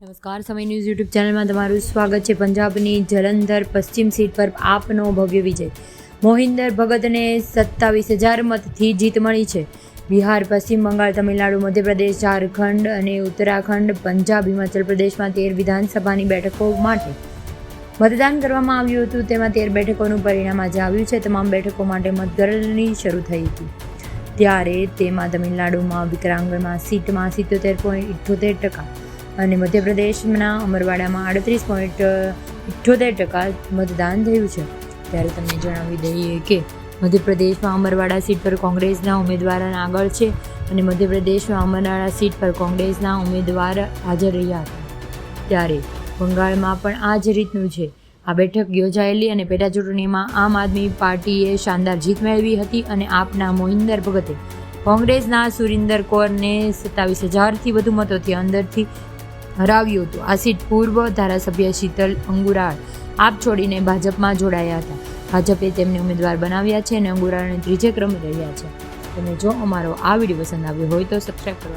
નમસ્કાર, સમય news YouTube ચેનલમાં તમારું સ્વાગત છે. પંજાબની જલંધર પશ્ચિમ સીટ પર આપનો ભવ્ય વિજય. મોહિન્દર ભગતને 27,000 મતથી જીત મળી છે. બિહાર, પશ્ચિમ બંગાળ, તમિલનાડુ, મધ્યપ્રદેશ, ઝારખંડ અને ઉત્તરાખંડ, પંજાબ, હિમાચલ પ્રદેશમાં 13 વિધાનસભાની બેઠકો માટે મતદાન કરવામાં આવ્યું હતું. તેમાં 13 બેઠકોનું પરિણામ આજે આવ્યું છે. તમામ બેઠકો માટે મતગણતરી શરૂ થઈ હતી. ત્યારે તેમાં તમિલનાડુમાં વિકરાંગમાં સીટમાં 77.78% અને મધ્યપ્રદેશના અમરવાડામાં 38.78% મતદાન થયું છે. ત્યારે તમને જણાવી દઈએ કે મધ્યપ્રદેશમાં અમરવાડા સીટ પર કોંગ્રેસના ઉમેદવાર આગળ છે અને મધ્યપ્રદેશમાં અમરવાડા સીટ પર કોંગ્રેસના ઉમેદવાર હાજર રહ્યા હતા. ત્યારે બંગાળમાં પણ આ જ રીતનું છે. આ બેઠક યોજાયેલી અને પેટા ચૂંટણીમાં આમ આદમી પાર્ટીએ શાનદાર જીત મેળવી હતી અને આપના મોહિન્દર ભગતે કોંગ્રેસના સુરિન્દર કૌરને 27,000થી વધુ મતોથી અંદરથી હરાવ્યું હતું. આ સીટ પૂર્વ ધારાસભ્ય શીતલ અંગુરાળ આપ છોડીને ભાજપમાં જોડાયા હતા. ભાજપે તેમને ઉમેદવાર બનાવ્યા છે અને અંગુરાળને ત્રીજે ક્રમે રહ્યા છે. તમે જો અમારો આ વિડીયો પસંદ આવ્યો હોય તો સબસ્ક્રાઈબ કરો.